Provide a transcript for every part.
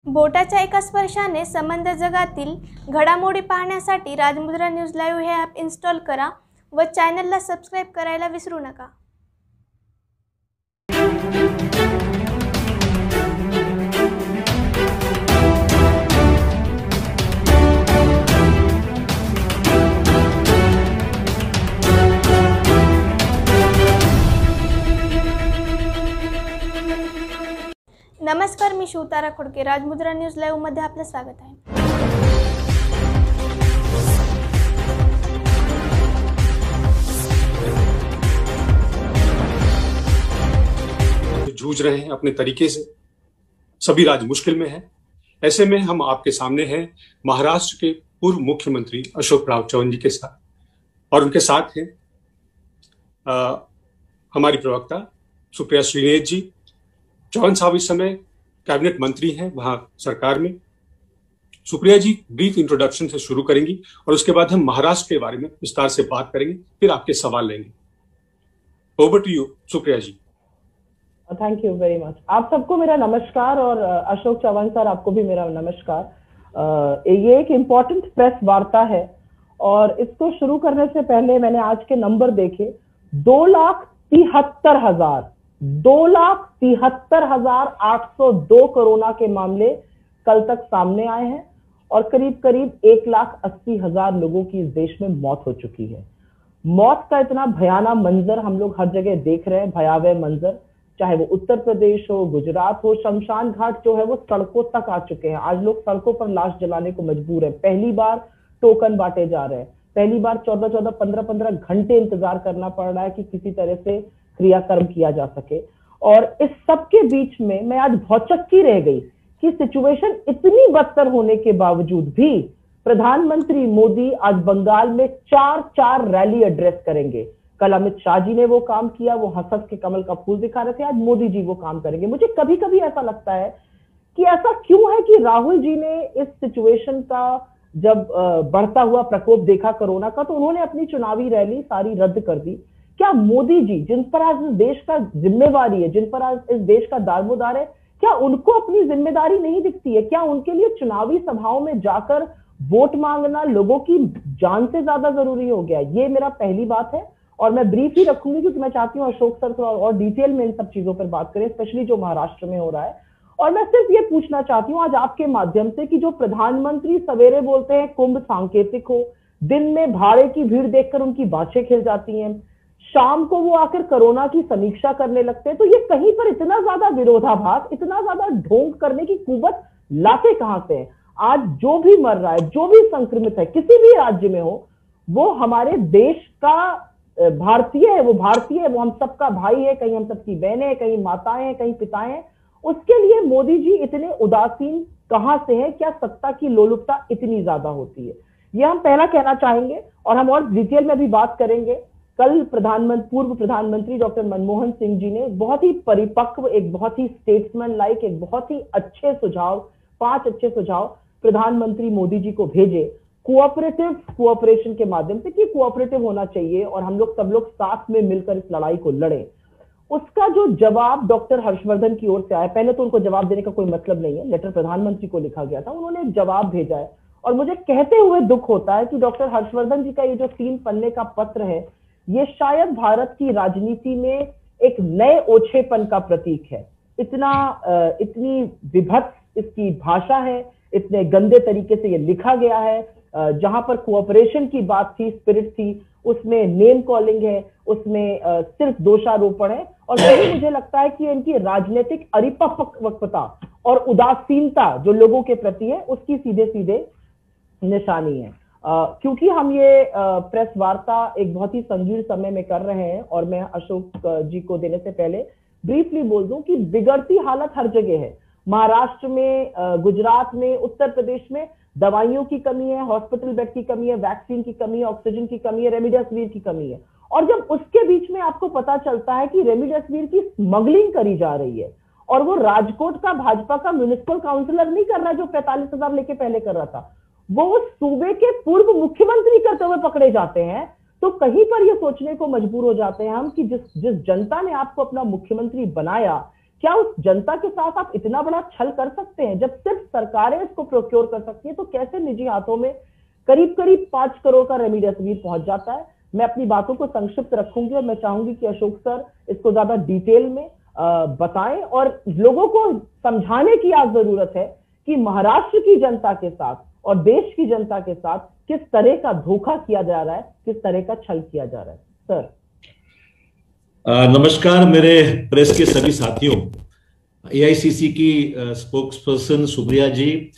बोटाच्या एका स्पर्शाने संबंध जगातील घडामोडी पाहण्यासाठी राजमुद्रा न्यूज लाईव्ह हे ॲप इन्स्टॉल करा व चॅनलला सबस्क्राईब करायला विसरू नका। नमस्कार, मी शिवतारा खोडके। राजमुद्रा न्यूज लाईव्ह मध्ये आपलं स्वागत आहे। जूझ रहे हैं अपने तरीके से, सभी राज्य मुश्किल में हैं। ऐसे में हम आपके सामने हैं महाराष्ट्र के पूर्व मुख्यमंत्री अशोक राव चव्हाण जी के साथ, और उनके साथ हैं हमारी प्रवक्ता सुप्रिया श्रीनेत जी। चव्हाण साहब इस समय कैबिनेट मंत्री हैं वहां सरकार में। सुप्रिया जी ब्रीफ इंट्रोडक्शन से शुरू करेंगी और उसके बाद हम महाराष्ट्र के बारे में विस्तार से बात करेंगे, फिर आपके सवाल लेंगे। Over to you Supriya ji. Thank you very much. आप सबको मेरा नमस्कार, और अशोक चव्हाण सर आपको भी मेरा नमस्कार। ये एक इम्पोर्टेंट प्रेस वार्ता है, और इसको शुरू करने से पहले मैंने आज के नंबर देखे। 2,73,802 कोरोना के मामले कल तक सामने आए हैं, और करीब करीब 1,80,000 लोगों की इस देश में मौत हो चुकी है। मौत का इतना भयानक मंजर हम लोग हर जगह देख रहे हैं, भयावह मंजर, चाहे वो उत्तर प्रदेश हो, गुजरात हो। शमशान घाट जो है वो सड़कों तक आ चुके हैं। आज लोग सड़कों पर लाश जलाने को मजबूर है। पहली बार टोकन बांटे जा रहे हैं। पहली बार 14-14, 15-15 घंटे इंतजार करना पड़ रहा है कि किसी तरह से क्रियाकर्म किया जा सके। और इस सब के बीच में मैं आज भौचक्की रह गई कि सिचुएशन इतनी बदतर होने के बावजूद भी प्रधानमंत्री मोदी आज बंगाल में 4 रैली एड्रेस करेंगे। कल अमित शाह जी ने वो काम किया, वो हंस के कमल का फूल दिखा रहे थे। आज मोदी जी वो काम करेंगे। मुझे कभी कभी ऐसा लगता है कि ऐसा क्यों है कि राहुल जी ने इस सिचुएशन का जब बढ़ता हुआ प्रकोप देखा कोरोना का, तो उन्होंने अपनी चुनावी रैली सारी रद्द कर दी। क्या मोदी जी, जिन पर आज इस देश का जिम्मेवारी है, जिन पर आज इस देश का दारोमदार है, क्या उनको अपनी जिम्मेदारी नहीं दिखती है? क्या उनके लिए चुनावी सभाओं में जाकर वोट मांगना लोगों की जान से ज्यादा जरूरी हो गया? ये मेरा पहली बात है, और मैं ब्रीफ ही रखूंगी क्योंकि मैं चाहती हूँ अशोक सर थोड़ा और डिटेल में इन सब चीजों पर बात करें, स्पेशली जो महाराष्ट्र में हो रहा है। और मैं सिर्फ ये पूछना चाहती हूँ आज आपके माध्यम से कि जो प्रधानमंत्री सवेरे बोलते हैं कुंभ सांकेतिक हो, दिन में भाड़े की भीड़ देखकर उनकी बाँछें खिल जाती हैं, शाम को वो आकर कोरोना की समीक्षा करने लगते हैं, तो ये कहीं पर इतना ज्यादा विरोधाभास, इतना ज्यादा ढोंग करने की कुव्वत लाते कहां से हैं? आज जो भी मर रहा है, जो भी संक्रमित है, किसी भी राज्य में हो, वो हमारे देश का भारतीय है, वो भारतीय है, वो हम सबका भाई है। कहीं हम सबकी बहनें हैं, कहीं माताएं हैं, कहीं पिताएं हैं। उसके लिए मोदी जी इतने उदासीन कहां से हैं? क्या सत्ता की लोलुपता इतनी ज्यादा होती है? ये हम पहला कहना चाहेंगे, और हम और डिटेल में भी बात करेंगे। कल पूर्व प्रधानमंत्री डॉक्टर मनमोहन सिंह जी ने बहुत ही परिपक्व, एक बहुत ही स्टेट्समैन लाइक, एक बहुत ही अच्छे सुझाव, 5 अच्छे सुझाव प्रधानमंत्री मोदी जी को भेजे कोऑपरेशन के माध्यम से, कि कोऑपरेटिव होना चाहिए और हम लोग सब लोग साथ में मिलकर इस लड़ाई को लड़ें। उसका जो जवाब डॉक्टर हर्षवर्धन की ओर से आया, पहले तो उनको जवाब देने का कोई मतलब नहीं है, लेटर प्रधानमंत्री को लिखा गया था, उन्होंने एक जवाब भेजा है, और मुझे कहते हुए दुख होता है कि डॉक्टर हर्षवर्धन जी का ये जो 3 पन्ने का पत्र है, ये शायद भारत की राजनीति में एक नए ओछेपन का प्रतीक है। इतनी विभत्स इसकी भाषा है, इतने गंदे तरीके से ये लिखा गया है। जहां पर कोऑपरेशन की बात थी, स्पिरिट थी, उसमें नेम कॉलिंग है, उसमें सिर्फ दोषारोपण है, और वही मुझे लगता है कि इनकी राजनीतिक अरिपक्वता और उदासीनता जो लोगों के प्रति है, उसकी सीधे सीधे निशानी है। क्योंकि हम ये प्रेस वार्ता एक बहुत ही संगीन समय में कर रहे हैं, और मैं अशोक जी को देने से पहले ब्रीफली बोल दूं कि बिगड़ती हालत हर जगह है। महाराष्ट्र में, गुजरात में, उत्तर प्रदेश में दवाइयों की कमी है, हॉस्पिटल बेड की कमी है, वैक्सीन की कमी है, ऑक्सीजन की कमी है, रेमडेसिविर की कमी है। और जब उसके बीच में आपको पता चलता है कि रेमडेसिविर की स्मगलिंग करी जा रही है, और वो राजकोट का भाजपा का म्युनिसिपल काउंसिलर नहीं कर रहा जो 45,000 लेके पहले कर रहा था, वो सूबे के पूर्व मुख्यमंत्री करते हुए पकड़े जाते हैं, तो कहीं पर ये सोचने को मजबूर हो जाते हैं हम कि जिस जनता ने आपको अपना मुख्यमंत्री बनाया, क्या उस जनता के साथ आप इतना बड़ा छल कर सकते हैं? जब सिर्फ सरकारें इसको प्रोक्योर कर सकती है, तो कैसे निजी हाथों में करीब करीब 5 करोड़ का रेमडेसिविर पहुंच जाता है? मैं अपनी बातों को संक्षिप्त रखूंगी और मैं चाहूंगी कि अशोक सर इसको ज्यादा डिटेल में बताएं और लोगों को समझाने की आज जरूरत है कि महाराष्ट्र की जनता के साथ और देश की जनता के साथ किस तरह का धोखा किया जा रहा है, किस तरह का छल किया जा रहा है। सर नमस्कार मेरे प्रेस के सभी साथियों, एआईसीसी की स्पोक्सपर्सन सुप्रिया जी,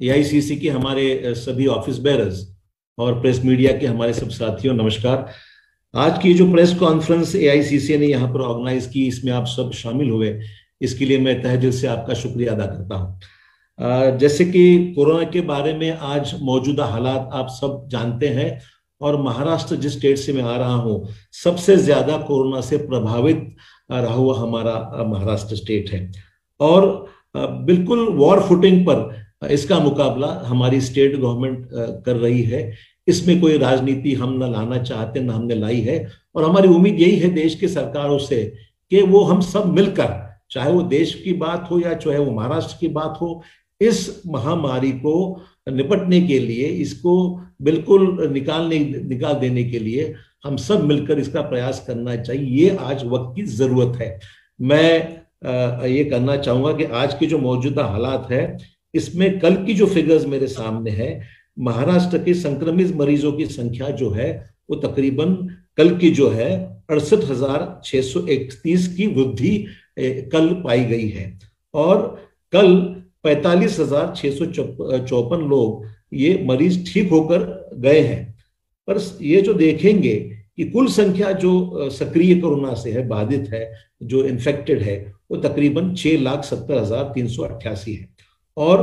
एआईसीसी के हमारे सभी ऑफिस बेयरर्स और प्रेस मीडिया के हमारे सब साथियों, नमस्कार। आज की जो प्रेस कॉन्फ्रेंस एआईसीसी ने यहाँ पर ऑर्गेनाइज की, इसमें आप सब शामिल हुए, इसके लिए मैं तहे दिल से आपका शुक्रिया अदा करता हूँ। जैसे कि कोरोना के बारे में आज मौजूदा हालात आप सब जानते हैं और महाराष्ट्र जिस स्टेट से मैं आ रहा हूँ, सबसे ज्यादा कोरोना से प्रभावित रहा हुआ हमारा महाराष्ट्र स्टेट है और बिल्कुल वॉर फुटिंग पर इसका मुकाबला हमारी स्टेट गवर्नमेंट कर रही है। इसमें कोई राजनीति हम न लाना चाहते, न हमने लाई है और हमारी उम्मीद यही है देश की सरकारों से कि वो हम सब मिलकर, चाहे वो देश की बात हो या चाहे वो महाराष्ट्र की बात हो, इस महामारी को निपटने के लिए, इसको बिल्कुल निकाल देने के लिए हम सब मिलकर इसका प्रयास करना चाहिए। ये आज वक्त की जरूरत है। मैं ये करना चाहूंगा कि आज की जो मौजूदा हालात है, इसमें कल की जो फिगर्स मेरे सामने है, महाराष्ट्र के संक्रमित मरीजों की संख्या जो है वो तकरीबन कल की जो है 68,631 की वृद्धि कल पाई गई है और कल 45,654 लोग ये मरीज ठीक होकर गए हैं। पर ये जो देखेंगे कि कुल संख्या जो सक्रिय कोरोना से है, बाधित है, जो इन्फेक्टेड है, वो तकरीबन 6,70,388 है और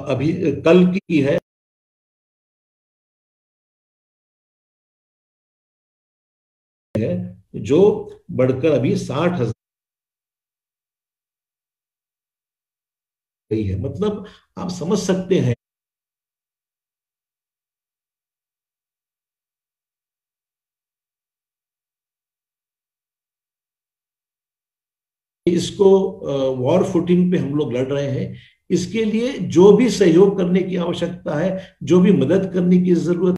अभी कल की है जो बढ़कर अभी 60,000 गई है। मतलब आप समझ सकते हैं इसको वॉर फुटिंग पे हम लोग लड़ रहे हैं। इसके लिए जो भी सहयोग करने की आवश्यकता है, जो भी मदद करने की जरूरत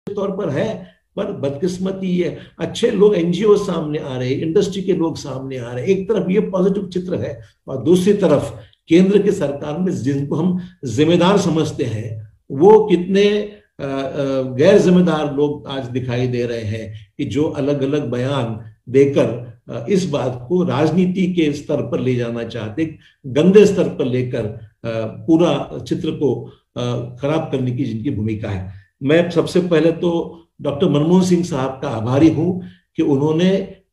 तौर पर है, पर बदकिस्मती ये अच्छे लोग एनजीओ सामने आ रहे हैं, इंडस्ट्री के लोग सामने आ रहे हैं। एक तरफ ये पॉजिटिव चित्र है और दूसरी तरफ केंद्र की सरकार में जिनको हम जिम्मेदार समझते हैं, वो कितने गैर जिम्मेदार लोग आज दिखाई दे रहे हैं कि जो अलग अलग बयान देकर इस बात को राजनीति के स्तर पर ले जाना चाहते, गंदे स्तर पर लेकर पूरा चित्र को खराब करने की जिनकी भूमिका है। मैं सबसे पहले तो डॉक्टर मनमोहन सिंह साहब का आभारी हूं कि उन्होंने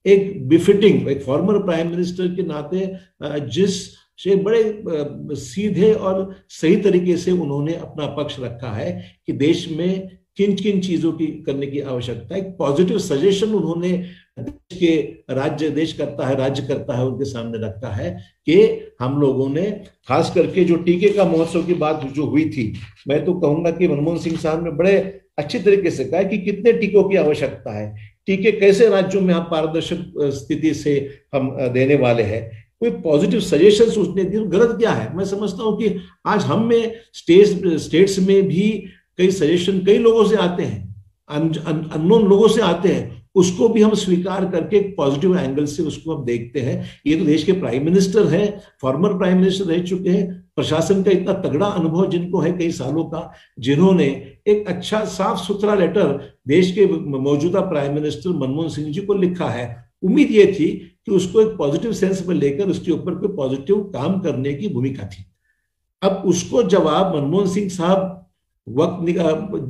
एक बिफिटिंग, एक फॉर्मर प्राइम मिनिस्टर के नाते जिस से बड़े सीधे और सही तरीके से उन्होंने अपना पक्ष रखा है कि देश में किन किन चीजों की करने की आवश्यकता है। एक पॉजिटिव सजेशन उन्होंने देश के राज्य करता है उनके सामने रखा है कि हम लोगों ने खास करके जो टीके का महोत्सव की बात जो हुई थी, मैं तो कहूंगा कि मनमोहन सिंह साहब ने बड़े अच्छी तरीके से कहा कि कितने टीकों की आवश्यकता है, टीके कैसे राज्यों में आप पारदर्शक स्थिति से हम देने वाले हैं, कोई पॉजिटिव सजेशन सोचने की गलत क्या है। मैं समझता हूं कि आज हम में स्टेट्स में भी कई सजेशन कई लोगों से आते हैं, अननोन लोगों से आते हैं, उसको भी हम स्वीकार करके एक पॉजिटिव एंगल से उसको हम देखते हैं। ये तो देश के प्राइम मिनिस्टर हैं, फॉर्मर प्राइम मिनिस्टर रह चुके हैं, प्रशासन का इतना तगड़ा अनुभव जिनको है कई सालों का, जिन्होंने एक अच्छा साफ सुथरा लेटर देश के मौजूदा प्राइम मिनिस्टर मनमोहन सिंह जी को लिखा है। उम्मीद ये थी कि उसको एक पॉजिटिव सेंस में लेकर उसके ऊपर कोई पॉजिटिव काम करने की भूमिका थी। अब उसको जवाब मनमोहन सिंह साहब वक्त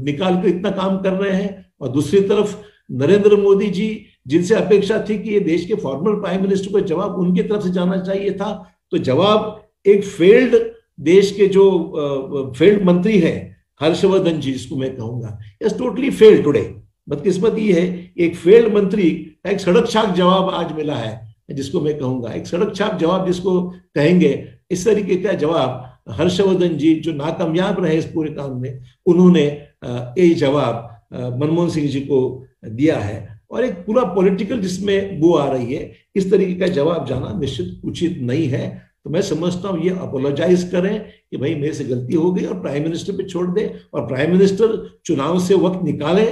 निकाल कर इतना काम कर रहे हैं और दूसरी तरफ नरेंद्र मोदी जी, जिनसे अपेक्षा थी कि ये देश के फॉर्मर प्राइम मिनिस्टर को जवाब उनकी तरफ से जाना चाहिए था, तो जवाब एक फेल्ड देश के जो फेल्ड मंत्री है हर्षवर्धन जी, जिसको मैं कहूंगा इज टोटली फेल्ड टुडे। बदकिस्मत ये है, एक फेल्ड मंत्री का एक सड़क छाप जवाब आज मिला है, जिसको मैं कहूंगा एक सड़क छाप जवाब जिसको कहेंगे, इस तरीके का जवाब हर्षवर्धन जी जो नाकामयाब रहे इस पूरे काम में, उन्होंने ये जवाब मनमोहन सिंह जी को दिया है। और एक पूरा पॉलिटिकल जिसमें बू आ रही है, इस तरीके का जवाब जाना निश्चित उचित नहीं है। तो मैं समझता हूं ये अपोलोजाइज करें कि भाई मेरे से गलती हो गई और प्राइम मिनिस्टर पे छोड़ दे, और प्राइम मिनिस्टर चुनाव से वक्त निकाले,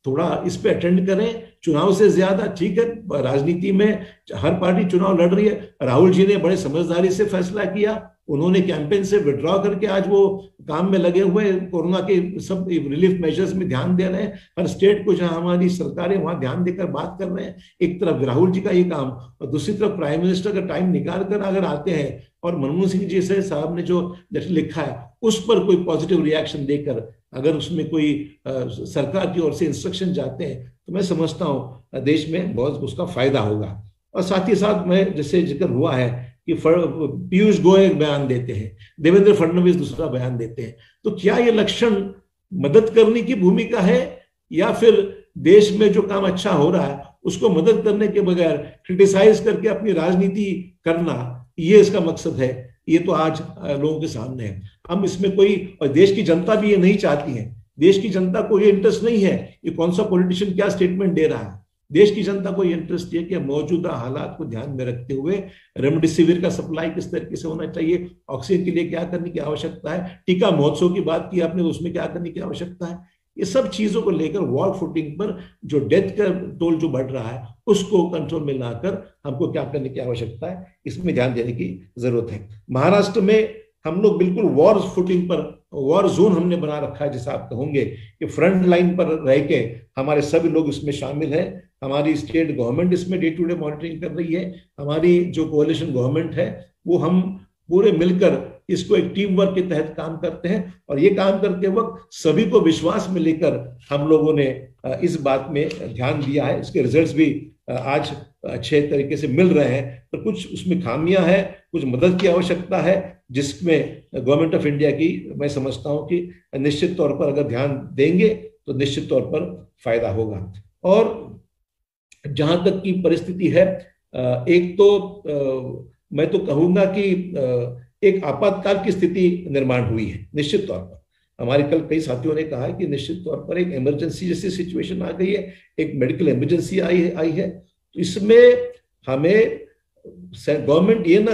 थोड़ा इस पे अटेंड करें। चुनाव से ज्यादा ठीक है, राजनीति में हर पार्टी चुनाव लड़ रही है। राहुल जी ने बड़े समझदारी से फैसला किया, उन्होंने कैंपेन से विड्रॉ करके आज वो काम में लगे हुए, कोरोना के सब रिलीफ मेजर्स में ध्यान दे रहे हैं। हर स्टेट को जहां हमारी सरकार है वहां ध्यान देकर बात कर रहे हैं। एक तरफ राहुल जी का ये काम और दूसरी तरफ प्राइम मिनिस्टर का टाइम निकाल कर अगर आते हैं और मनमोहन सिंह जी से साहब ने जो लेटर लिखा है उस पर कोई पॉजिटिव रिएक्शन देकर अगर उसमें कोई सरकार की ओर से इंस्ट्रक्शन जाते हैं तो मैं समझता हूँ देश में बहुत उसका फायदा होगा। और साथ ही साथ मैं जैसे जिक्र हुआ है कि पीयूष गोयल एक बयान देते हैं, देवेंद्र फडणवीस दूसरा बयान देते हैं, तो क्या ये लक्षण मदद करने की भूमिका है या फिर देश में जो काम अच्छा हो रहा है उसको मदद करने के बगैर क्रिटिसाइज करके अपनी राजनीति करना, ये इसका मकसद है? ये तो आज लोगों के सामने है। हम इसमें कोई, और देश की जनता भी ये नहीं चाहती है, देश की जनता को ये इंटरेस्ट नहीं है ये कौन सा पॉलिटिशियन क्या स्टेटमेंट दे रहा है। देश की जनता को ये इंटरेस्ट है कि मौजूदा हालात को ध्यान में रखते हुए रेमडेसिविर का सप्लाई किस तरीके से होना चाहिए, ऑक्सीजन के लिए क्या करने की आवश्यकता है, टीका महोत्सव की बात की आपने, उसमें क्या करने की आवश्यकता है, ये सब चीजों को लेकर वॉर फुटिंग पर जो डेथ का टोल जो बढ़ रहा है उसको कंट्रोल में लाकर हमको क्या करने की आवश्यकता है, इसमें ध्यान देने की जरूरत है। महाराष्ट्र में हम लोग बिल्कुल वॉर फुटिंग पर, वॉर जोन हमने बना रखा है, जैसा आप कहोगे कि फ्रंट लाइन पर रह के हमारे सभी लोग इसमें शामिल हैं। हमारी स्टेट गवर्नमेंट इसमें डे टू डे मॉनिटरिंग कर रही है, हमारी जो कोalition गवर्नमेंट है वो हम पूरे मिलकर इसको एक टीम वर्क के तहत काम करते हैं। और ये काम करते वक्त सभी को विश्वास में लेकर हम लोगों ने इस बात में ध्यान दिया है। इसके रिजल्ट्स भी आज अच्छे तरीके से मिल रहे हैं, पर कुछ उसमें खामियां हैं, कुछ मदद की आवश्यकता है, जिसमें गवर्नमेंट ऑफ इंडिया की मैं समझता हूं कि निश्चित तौर पर अगर ध्यान देंगे तो निश्चित तौर पर फायदा होगा। और जहां तक की परिस्थिति है, एक तो मैं तो कहूंगा कि एक आपातकाल की स्थिति निर्माण हुई है। निश्चित तौर पर हमारे कल कई साथियों ने कहा कि निश्चित तौर पर एक इमरजेंसी जैसी सिचुएशन आ गई है, एक मेडिकल इमरजेंसी आई है। तो इसमें हमें गवर्नमेंट ये ना,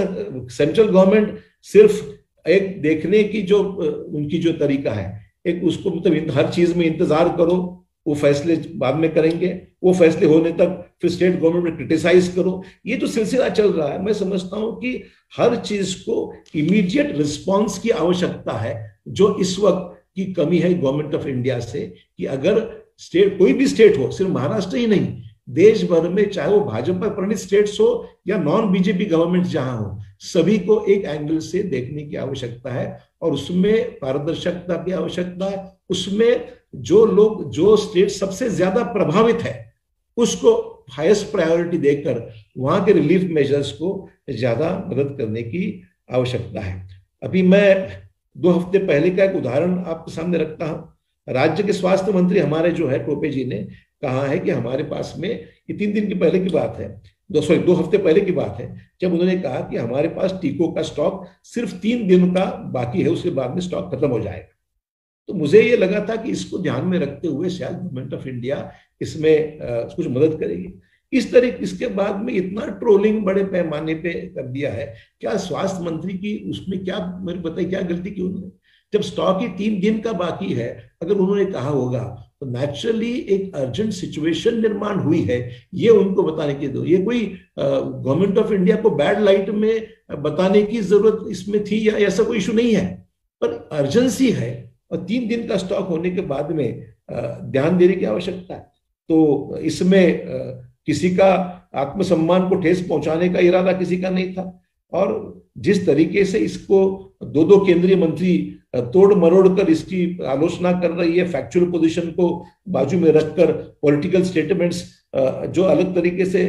सेंट्रल गवर्नमेंट सिर्फ एक देखने की जो उनकी जो तरीका है, एक उसको मतलब हर चीज में इंतजार करो, वो फैसले बाद में करेंगे, वो फैसले होने तक फिर स्टेट गवर्नमेंट में क्रिटिसाइज करो, ये जो सिलसिला चल रहा है, मैं समझता हूं कि हर चीज को इमीडिएट रिस्पांस की आवश्यकता है, जो इस वक्त की कमी है गवर्नमेंट ऑफ इंडिया से। कि अगर स्टेट, कोई भी स्टेट हो, सिर्फ महाराष्ट्र ही नहीं, देश भर में चाहे वो भाजपा प्रणीत स्टेट्स हो या नॉन बीजेपी गवर्नमेंट जहां हो, सभी को एक एंगल से देखने की आवश्यकता है और उसमें पारदर्शिता की आवश्यकता है। उसमें जो लोग, जो स्टेट सबसे ज्यादा प्रभावित है उसको हाईएस्ट प्रायोरिटी देकर वहां के रिलीफ मेजर्स को ज्यादा मदद करने की आवश्यकता है। अभी मैं 2 हफ्ते पहले का एक उदाहरण आपके सामने रखता हूं। राज्य के स्वास्थ्य मंत्री हमारे जो है टोपे जी ने कहा है कि हमारे पास में, ये 3 दिन की पहले की बात है, 2 हफ्ते पहले की बात है, जब उन्होंने कहा कि हमारे पास टीकों का स्टॉक सिर्फ 3 दिन का बाकी है, उसके बाद में स्टॉक खत्म हो जाएगा। तो मुझे ये लगा था कि इसको ध्यान में रखते हुए शायद गवर्नमेंट ऑफ इंडिया इसमें कुछ मदद करेगी। इस तरह इसके बाद में इतना ट्रोलिंग बड़े पैमाने पे कर दिया है। क्या स्वास्थ्य मंत्री की उसमें क्या, मेरे बताइए क्या गलती की उन्होंने? जब स्टॉक ही 3 दिन का बाकी है, अगर उन्होंने कहा होगा तो नेचुरली एक अर्जेंट सिचुएशन निर्माण हुई है, ये उनको बताने की दो। ये कोई गवर्नमेंट ऑफ इंडिया को बैड लाइट में बताने की जरूरत इसमें थी या ऐसा कोई इशू नहीं है, पर अर्जेंसी है और 3 दिन का स्टॉक होने के बाद में ध्यान देने की आवश्यकता है। तो इसमें किसी का आत्मसम्मान को ठेस पहुंचाने का इरादा किसी का नहीं था। और जिस तरीके से इसको 2 केंद्रीय मंत्री तोड़ मरोड़ कर इसकी आलोचना कर रही है, फैक्चुअल पोजीशन को बाजू में रखकर पॉलिटिकल स्टेटमेंट्स जो अलग तरीके से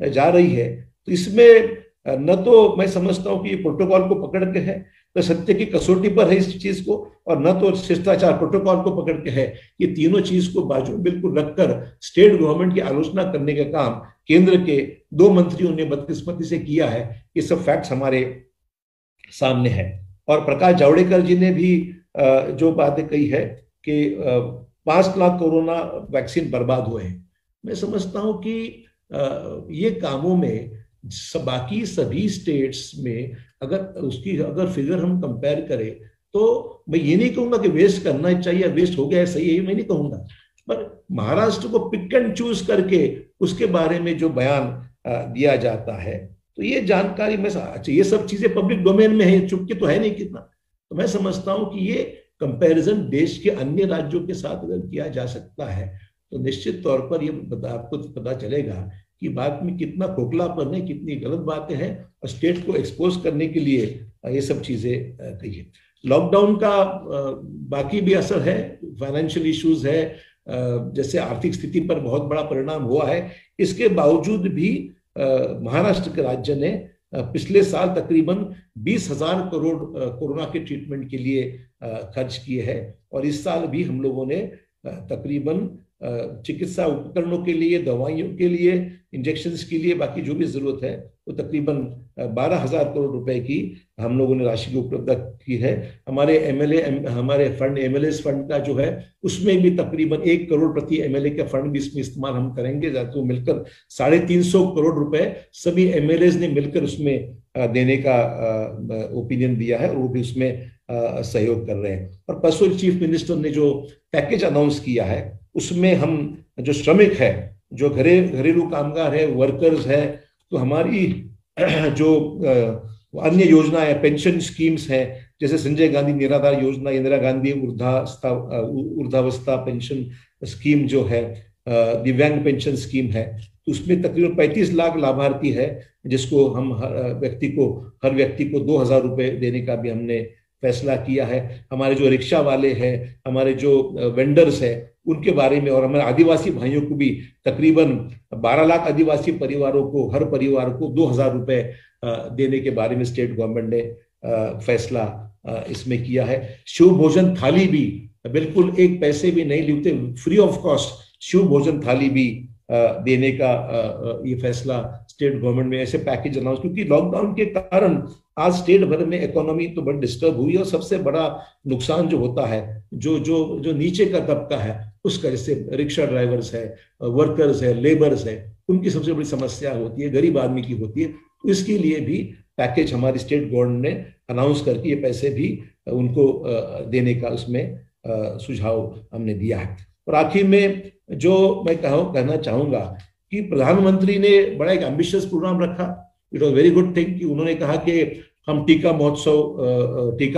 जा रही है, तो इसमें न तो मैं समझता हूं कि ये प्रोटोकॉल को पकड़ के है, तो सत्य की कसौटी पर है इस चीज को, और न तो शिष्टाचार प्रोटोकॉल को पकड़ के है। ये तीनों चीज को बाजू में बिल्कुल रखकर स्टेट गवर्नमेंट की आलोचना करने का काम केंद्र के 2 मंत्रियों ने बदकिस्मती से किया है। ये सब फैक्ट्स हमारे सामने है। और प्रकाश जावड़ेकर जी ने भी जो बातें कही है कि 5 लाख कोरोना वैक्सीन बर्बाद हुए हैं, मैं समझता हूं कि ये कामों में बाकी सभी स्टेट्स में अगर फिगर हम कंपेयर करें तो मैं ये नहीं कहूंगा कि वेस्ट करना चाहिए, वेस्ट हो गया है सही है, मैं नहीं कहूंगा, पर महाराष्ट्र को पिक एंड चूज करके उसके बारे में जो बयान दिया जाता है, तो ये जानकारी में अच्छा ये सब चीजें पब्लिक डोमेन में है, चुपके तो है नहीं कितना। तो मैं समझता हूं कि ये कंपैरिजन देश के अन्य राज्यों के साथ अगर किया जा सकता है तो निश्चित तौर पर ये आपको पता चलेगा कि बात में कितना खोखलापन है, कितनी गलत बातें हैं, और स्टेट को एक्सपोज करने के लिए ये सब चीजें कही है। लॉकडाउन का बाकी भी असर है, फाइनेंशियल इश्यूज है, जैसे आर्थिक स्थिति पर बहुत बड़ा परिणाम हुआ है। इसके बावजूद भी महाराष्ट्र के राज्य ने पिछले साल तकरीबन 20,000 करोड़ कोरोना के ट्रीटमेंट के लिए खर्च किए हैं, और इस साल भी हम लोगों ने तकरीबन चिकित्सा उपकरणों के लिए, दवाइयों के लिए, इंजेक्शंस के लिए, बाकी जो भी जरूरत है वो तकरीबन 12,000 करोड़ रुपए की हम लोगों ने राशि को उपलब्ध की है। हमारे फंड एमएलए फंड का जो है उसमें भी तकरीबन 1 करोड़ प्रति एमएलए का फंड भी इसमें इस्तेमाल हम करेंगे, तो मिलकर 350 करोड़ रुपए सभी एमएलए ने मिलकर उसमें देने का ओपिनियन दिया है, और वो भी उसमें सहयोग कर रहे हैं। और परसों चीफ मिनिस्टर ने जो पैकेज अनाउंस किया है उसमें हम जो श्रमिक है, जो घरेलू कामगार है, वर्कर्स है, तो हमारी जो अन्य योजना है, पेंशन स्कीम्स हैं, जैसे संजय गांधी निराधार योजना, इंदिरा गांधी वृद्धावस्था पेंशन स्कीम जो है, दिव्यांग पेंशन स्कीम है, तो उसमें तकरीबन 35 लाख लाभार्थी है, जिसको हम हर व्यक्ति को 2,000 रुपए देने का भी हमने फैसला किया है। हमारे जो रिक्शा वाले हैं, हमारे जो वेंडर्स हैं, उनके बारे में, और हमारे आदिवासी भाइयों को भी तकरीबन 12 लाख आदिवासी परिवारों को, हर परिवार को 2,000 रुपए देने के बारे में स्टेट गवर्नमेंट ने फैसला इसमें किया है। शिव भोजन थाली भी बिल्कुल 1 पैसे भी नहीं लेते, फ्री ऑफ कॉस्ट शिव भोजन थाली भी देने का ये फैसला स्टेट गवर्नमेंट में, ऐसे पैकेज अनाउंस, क्योंकि लॉकडाउन के कारण आज स्टेट भर में इकोनॉमी तो बड़ी डिस्टर्ब हुई, और सबसे बड़ा नुकसान जो होता है, जो नीचे का तबका है उसका, जैसे रिक्शा ड्राइवर्स है, वर्कर्स है, लेबर्स है, उनकी सबसे बड़ी समस्या होती है, गरीब आदमी की होती है। तो इसके लिए भी पैकेज हमारी स्टेट गवर्नमेंट ने अनाउंस करके ये पैसे भी उनको देने का उसमें सुझाव हमने दिया है। और आखिर में जो मैं कहना चाहूंगा कि प्रधानमंत्री ने बड़ा एक एम्बिशियस प्रोग्राम रखा। It was very good thing कि उन्होंने कहा कि हम टीका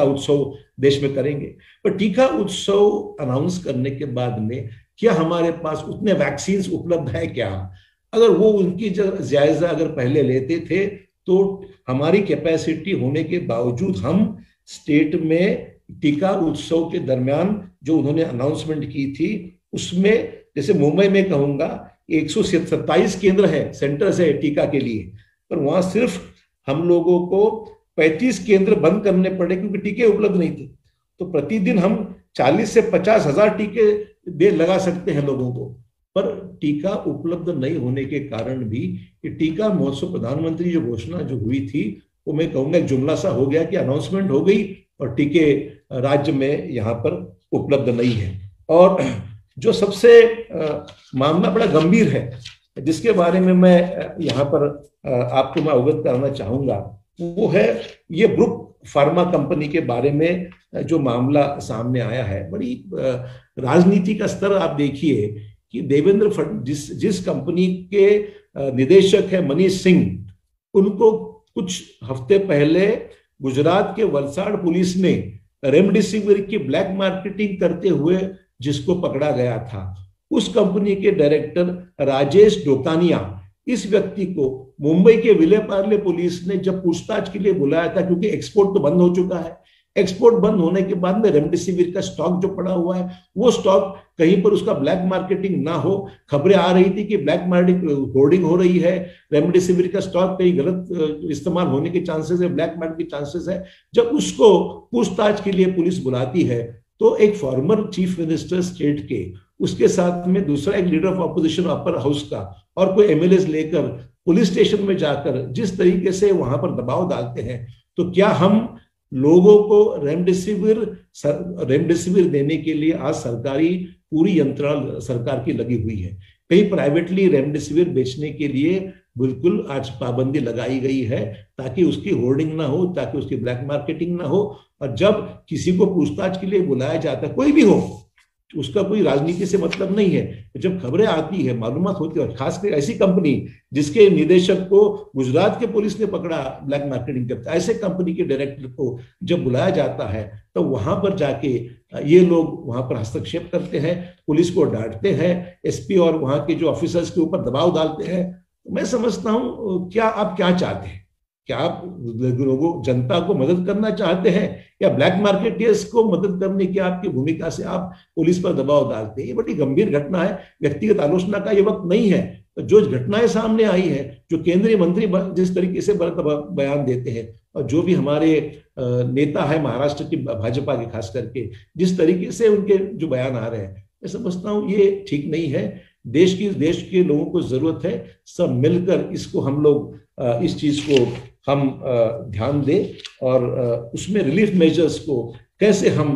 उत्सव देश में करेंगे, पर टीका उत्सव अनाउंस करने के बाद में क्या हमारे पास उतने वैक्सीन उपलब्ध है क्या? अगर वो उनकी जायजा अगर पहले लेते थे तो हमारी कैपेसिटी होने के बावजूद हम स्टेट में टीका उत्सव के दरमियान जो उन्होंने अनाउंसमेंट की थी उसमें, जैसे मुंबई में कहूंगा 127 केंद्र है, सेंटर्स है टीका के लिए, पर वहां सिर्फ हम लोगों को 35 केंद्र बंद करने पड़े क्योंकि टीके उपलब्ध नहीं थे। तो प्रतिदिन हम 40 से 50 हजार टीके लगा सकते हैं लोगों को, पर टीका उपलब्ध नहीं होने के कारण भी ये टीका महोत्सव प्रधानमंत्री जो घोषणा जो हुई थी वो मैं कहूंगा एक जुमला सा हो गया कि अनाउंसमेंट हो गई और टीके राज्य में यहाँ पर उपलब्ध नहीं है। और जो सबसे मामला बड़ा गंभीर है जिसके बारे में मैं यहाँ पर आपको मैं अवगत कराना चाहूंगा वो है ये ब्रुक फार्मा कंपनी के बारे में जो मामला सामने आया है। बड़ी राजनीति का स्तर आप देखिए कि देवेंद्र फडणवीस जिस कंपनी के निदेशक है मनीष सिंह, उनको कुछ हफ्ते पहले गुजरात के वलसाड़ पुलिस ने रेमडेसिविर की ब्लैक मार्केटिंग करते हुए जिसको पकड़ा गया था, उस कंपनी के डायरेक्टर राजेश डोकानिया, इस व्यक्ति को मुंबई के विलेपार्ले पुलिस ने जब पूछताछ के लिए बुलाया था, क्योंकि एक्सपोर्ट तो बंद हो चुका है, एक्सपोर्ट बंद होने के बाद में रेमडेसिविर का स्टॉक जो पड़ा हुआ है वो स्टॉक कहीं पर उसका ब्लैक मार्केटिंग ना हो, खबरें आ रही थी कि ब्लैक मार्केटिंग होर्डिंग हो रही है, रेमडेसिविर का स्टॉक कहीं गलत इस्तेमाल होने के चांसेस है, ब्लैक मार्केट के चांसेस है। जब उसको पूछताछ के लिए पुलिस बुलाती है तो एक फॉर्मर चीफ मिनिस्टर स्टेट के, उसके साथ में दूसरा एक leader of opposition upper house का और कोई एमएलए लेकर पुलिस स्टेशन में जाकर जिस तरीके से वहां पर दबाव डालते हैं, तो क्या हम लोगों को रेमडेसिविर देने के लिए आज सरकारी पूरी यंत्रणा सरकार की लगी हुई है। कहीं प्राइवेटली रेमडेसिविर बेचने के लिए बिल्कुल आज पाबंदी लगाई गई है, ताकि उसकी होर्डिंग ना हो, ताकि उसकी ब्लैक मार्केटिंग ना हो। और जब किसी को पूछताछ के लिए बुलाया जाता है, कोई भी हो, उसका कोई राजनीति से मतलब नहीं है, जब खबरें आती है, मालूमात होती है, और खासकर ऐसी कंपनी जिसके निदेशक को गुजरात के पुलिस ने पकड़ा ब्लैक मार्केटिंग करता, ऐसे कंपनी के डायरेक्टर को जब बुलाया जाता है, तो वहां पर जाके ये लोग वहां पर हस्तक्षेप करते हैं, पुलिस को डांटते हैं, एसपी और वहां के जो ऑफिसर्स के ऊपर दबाव डालते हैं। मैं समझता हूं, क्या आप क्या चाहते हैं? क्या आप लोगों, जनता को मदद करना चाहते हैं, या ब्लैक मार्केटियर्स को मदद करने की आपकी भूमिका से आप पुलिस पर दबाव डालते हैं? ये बड़ी गंभीर घटना है, व्यक्तिगत आलोचना का ये वक्त नहीं है। तो जो घटनाएं सामने आई है, जो केंद्रीय मंत्री जिस तरीके से बयान देते हैं, और जो भी हमारे नेता है महाराष्ट्र की भाजपा के खास करके जिस तरीके से उनके जो बयान आ रहे हैं, मैं समझता हूं ये ठीक नहीं है। देश के लोगों को जरूरत है, सब मिलकर इसको हम लोग इस चीज को हम ध्यान दें, और उसमें रिलीफ मेजर्स को कैसे हम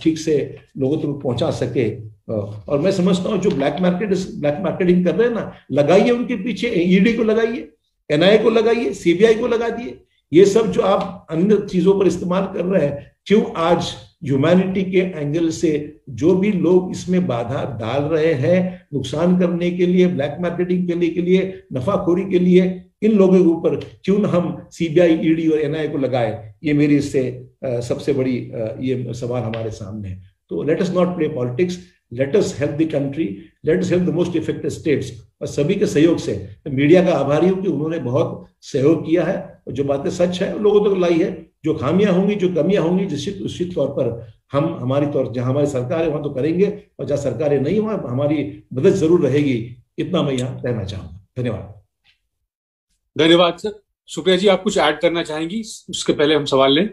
ठीक से लोगों तक पहुंचा सके। और मैं समझता हूं जो ब्लैक मार्केटिंग कर रहे हैं ना, लगाइए उनके पीछे, ईडी को लगाइए, एनआईए को लगाइए, सीबीआई को लगा दिए। ये सब जो आप अन्य चीजों पर इस्तेमाल कर रहे हैं, क्यों आज ह्यूमैनिटी के एंगल से जो भी लोग इसमें बाधा डाल रहे हैं नुकसान करने के लिए, ब्लैक मार्केटिंग के लिए, नफाखोरी के लिए, इन लोगों के ऊपर क्यों न हम सीबीआई, ईडी और एनआईए को लगाए? ये मेरी इससे सबसे बड़ी ये सवाल हमारे सामने है। तो let us not play politics, let us help the country, let us help the most affected states. और सभी के सहयोग से मीडिया का आभारी हूं कि उन्होंने बहुत सहयोग किया है, और जो बातें सच है लोगों तक लाई है। जो खामियां होंगी, जो कमियां होंगी, निश्चित तौर पर हम जहां हमारी सरकार है वहां तो करेंगे, और जहां सरकारें नहीं वहां हमारी मदद जरूर रहेगी। इतना मैं यहाँ कहना चाहूंगा। धन्यवाद। धन्यवाद सर। सुप्रिया जी, आप कुछ ऐड करना चाहेंगी? उसके पहले हम सवाल लें।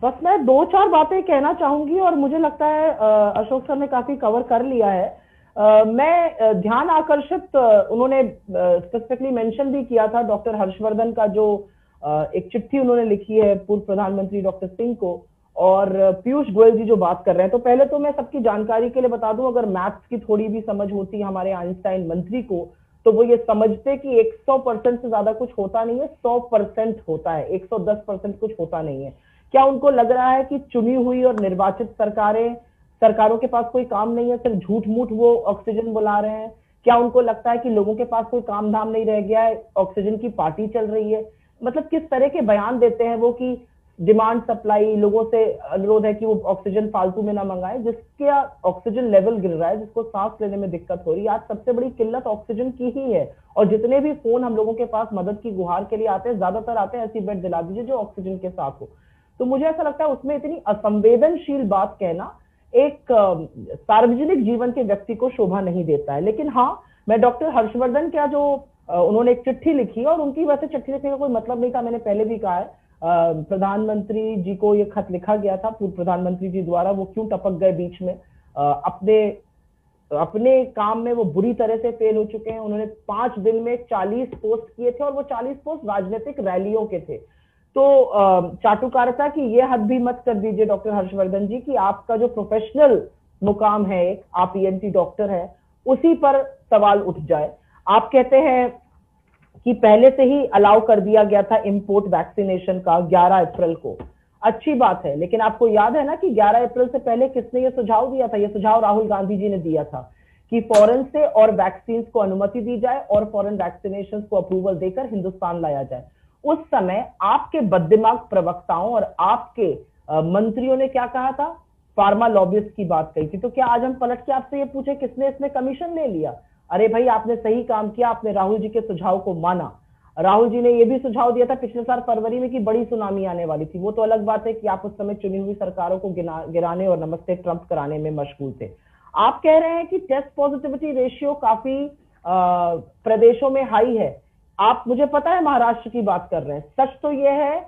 बस मैं 2-4 बातें कहना चाहूंगी, और मुझे लगता है अशोक सर ने काफी कवर कर लिया है। मैं ध्यान आकर्षित, उन्होंने स्पेसिफिकली मेंशन भी किया था डॉक्टर हर्षवर्धन का, जो एक चिट्ठी उन्होंने लिखी है पूर्व प्रधानमंत्री डॉक्टर सिंह को, और पीयूष गोयल जी जो बात कर रहे हैं। तो पहले तो मैं सबकी जानकारी के लिए बता दूं, अगर मैथ्स की थोड़ी भी समझ होती हमारे आइंस्टाइन मंत्री को, तो वो ये समझते कि 100% से ज्यादा कुछ होता नहीं है, 100% होता है, 110% कुछ होता नहीं है। क्या उनको लग रहा है कि चुनी हुई और निर्वाचित सरकारों के पास कोई काम नहीं है, सिर्फ झूठ मूठ वो ऑक्सीजन बुला रहे हैं? क्या उनको लगता है कि लोगों के पास कोई काम धाम नहीं रह गया है, ऑक्सीजन की पार्टी चल रही है? मतलब किस तरह के बयान देते हैं वो कि डिमांड सप्लाई, लोगों से अनुरोध है कि वो ऑक्सीजन फालतू में ना मंगाए, जिसके ऑक्सीजन लेवल गिर रहा है, जिसको सांस लेने में दिक्कत हो रही है। आज सबसे बड़ी किल्लत ऑक्सीजन की ही है, और जितने भी फोन हम लोगों के पास मदद की गुहार के लिए आते हैं, ज्यादातर आते हैं ऐसी बेड दिला दीजिए जो ऑक्सीजन के साथ हो। तो मुझे ऐसा लगता है उसमें इतनी असंवेदनशील बात कहना एक सार्वजनिक जीवन के व्यक्ति को शोभा नहीं देता है। लेकिन हाँ, मैं डॉक्टर हर्षवर्धन का जो उन्होंने एक चिट्ठी लिखी, और उनकी वैसे चिट्ठी लिखने का कोई मतलब नहीं था, मैंने पहले भी कहा है, प्रधानमंत्री जी को ये खत लिखा गया था पूर्व प्रधानमंत्री जी द्वारा, वो क्यों टपक गए बीच में, अपने काम में वो बुरी तरह से फेल हो चुके हैं। उन्होंने 5 दिन में 40 पोस्ट किए थे, और वो 40 पोस्ट राजनीतिक रैलियों के थे। तो चाटुकारिता की ये हद भी मत कर दीजिए डॉक्टर हर्षवर्धन जी कि आपका जो प्रोफेशनल मुकाम है, एक आप ईएनटी डॉक्टर है, उसी पर सवाल उठ जाए। आप कहते हैं कि पहले से ही अलाउ कर दिया गया था इंपोर्ट वैक्सीनेशन का 11 अप्रैल को। अच्छी बात है, लेकिन आपको याद है ना कि 11 अप्रैल से पहले किसने ये सुझाव दिया था? ये सुझाव राहुल गांधी जी ने दिया था कि फॉरेन से और वैक्सीन को अनुमति दी जाए, और फॉरेन वैक्सीनेशन को अप्रूवल देकर हिंदुस्तान लाया जाए। उस समय आपके बददिमाग प्रवक्ताओं और आपके मंत्रियों ने क्या कहा था? फार्मा लॉबिस्ट की बात कही थी। तो क्या आज हम पलट के आपसे ये पूछे किसने इसमें कमीशन ले लिया? अरे भाई, आपने सही काम किया, आपने राहुल जी के सुझाव को माना। राहुल जी ने यह भी सुझाव दिया था पिछले साल फरवरी में कि बड़ी सुनामी आने वाली थी। वो तो अलग बात है कि आप उस समय चुनी हुई सरकारों को गिराने और नमस्ते ट्रंप कराने में मशगूल थे। आप कह रहे हैं कि टेस्ट पॉजिटिविटी रेशियो काफी प्रदेशों में हाई है। आप, मुझे पता है महाराष्ट्र की बात कर रहे हैं। सच तो यह है